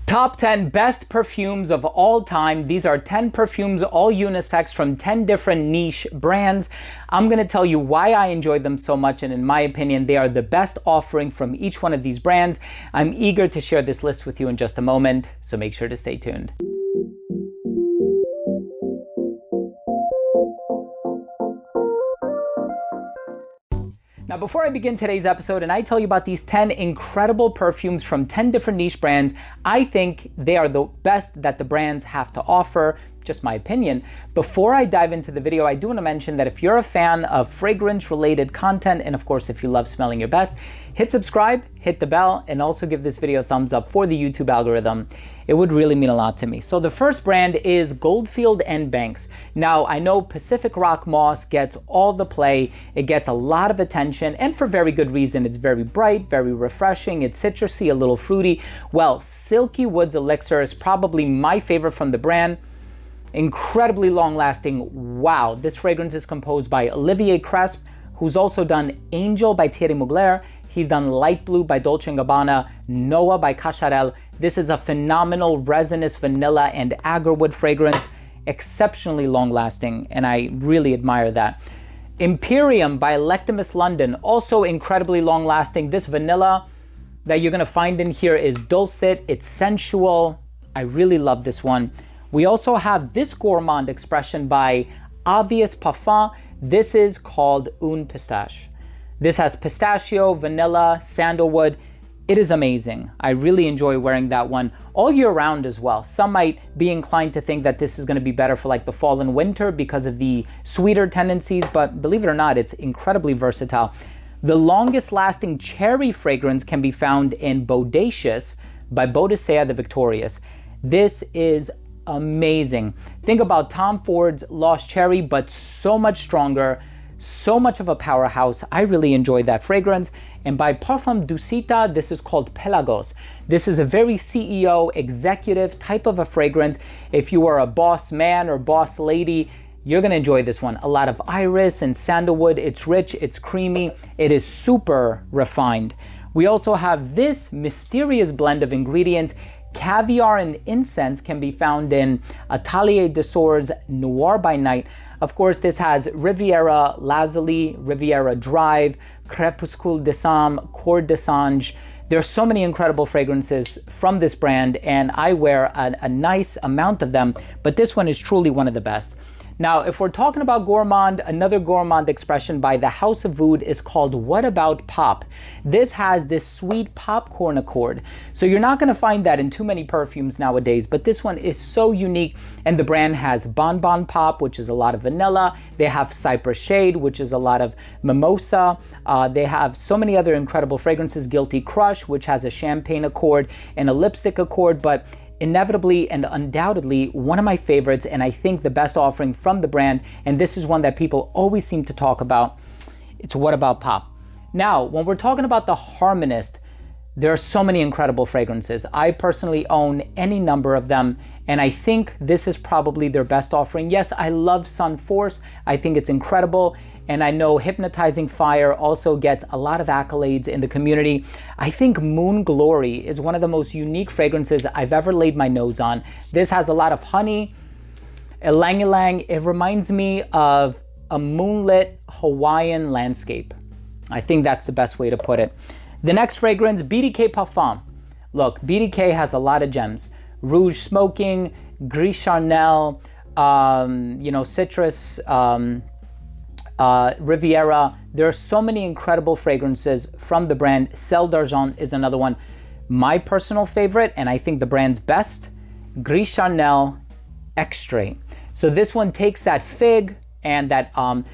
Top 10 best perfumes of all time. These are 10 perfumes, all unisex from 10 different niche brands. I'm gonna tell you why I enjoy them so much, and in my opinion, they are the best offering from each one of these brands. I'm eager to share this list with you in just a moment, so make sure to stay tuned. Now, before I begin today's episode and I tell you about these 10 incredible perfumes from 10 different niche brands, I think they are the best that the brands have to offer, just my opinion. Before I dive into the video, I do want to mention that if you're a fan of fragrance-related content, and of course, if you love smelling your best, hit subscribe, hit the bell, and also give this video a thumbs up for the YouTube algorithm. It would really mean a lot to me. So the first brand is Goldfield and Banks. Now, I know Pacific Rock Moss gets all the play. It gets a lot of attention, and for very good reason. It's very bright, very refreshing. It's citrusy, a little fruity. Well, Silky Woods Elixir is probably my favorite from the brand. Incredibly long-lasting. Wow, this fragrance is composed by Olivier Cresp, who's also done Angel by Thierry Mugler. He's done Light Blue by Dolce & Gabbana, Noah by Cacharel. This is a phenomenal resinous vanilla and agarwood fragrance, exceptionally long-lasting, and I really admire that. Imperium by Electimus London, also incredibly long-lasting. This vanilla that you're gonna find in here is dulcet, it's sensual. I really love this one. We also have this gourmand expression by Obvious Parfum. This is called Un Pistache. This has pistachio, vanilla, sandalwood. It is amazing. I really enjoy wearing that one all year round as well. Some might be inclined to think that this is gonna be better for like the fall and winter because of the sweeter tendencies, but believe it or not, it's incredibly versatile. The longest lasting cherry fragrance can be found in Bodacious by Bodicea the Victorious. This is amazing. Think about Tom Ford's Lost Cherry, but so much stronger, so much of a powerhouse. I really enjoyed that fragrance. And by Parfum Dusita, this is called Pelagos. This is a very CEO, executive type of a fragrance. If you are a boss man or boss lady, you're gonna enjoy this one. A lot of iris and sandalwood. It's rich, it's creamy, it is super refined. We also have this mysterious blend of ingredients. Caviar and incense can be found in Atelier d'Azur's Noir by Night. Of course, this has Riviera Lazuli, Riviera Drive, Crépuscule des Sammes, Cour des Anges. There are so many incredible fragrances from this brand, and I wear a nice amount of them, but this one is truly one of the best. Now, if we're talking about gourmand, another gourmand expression by the House of Oud is called What About Pop? This has this sweet popcorn accord. So you're not gonna find that in too many perfumes nowadays, but this one is so unique, and the brand has Bon Bon Pop, which is a lot of vanilla. They have Cypress Shade, which is a lot of mimosa. They have so many other incredible fragrances. Guilty Crush, which has a champagne accord and a lipstick accord, but inevitably and undoubtedly one of my favorites, and I think the best offering from the brand, and this is one that people always seem to talk about, it's What About Pop? Now, when we're talking about the Harmonist, there are so many incredible fragrances. I personally own any number of them, and I think this is probably their best offering. Yes, I love Sun Force. I think it's incredible. And I know Hypnotizing Fire also gets a lot of accolades in the community. I think Moon Glory is one of the most unique fragrances I've ever laid my nose on. This has a lot of honey, ylang ylang. It reminds me of a moonlit Hawaiian landscape. I think that's the best way to put it. The next fragrance, BDK Parfum. Look, BDK has a lot of gems. Rouge Smoking, Gris Charnel, citrus, Riviera. There are so many incredible fragrances from the brand. Celle d'Argent is another one. My personal favorite, and I think the brand's best, Gris Charnel Extrait. So this one takes that fig and that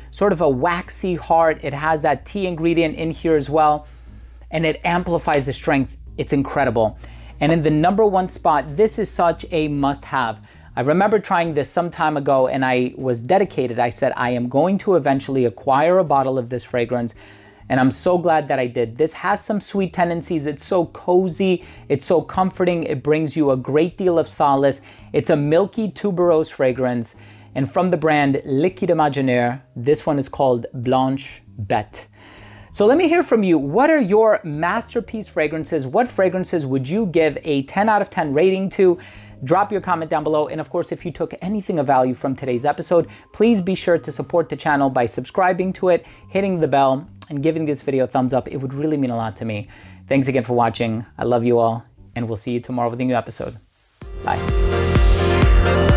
sort of a waxy heart. It has that tea ingredient in here as well, and it amplifies the strength. It's incredible. And in the number one spot, this is such a must-have. I remember trying this some time ago, and I was dedicated. I said, I am going to eventually acquire a bottle of this fragrance, and I'm so glad that I did. This has some sweet tendencies. It's so cozy. It's so comforting. It brings you a great deal of solace. It's a milky tuberose fragrance. And from the brand Liquide Imaginaire, this one is called Blanche Bête. So let me hear from you. What are your masterpiece fragrances? What fragrances would you give a 10 out of 10 rating to? Drop your comment down below. And of course, if you took anything of value from today's episode, please be sure to support the channel by subscribing to it, hitting the bell, and giving this video a thumbs up. It would really mean a lot to me. Thanks again for watching. I love you all, and we'll see you tomorrow with a new episode. Bye.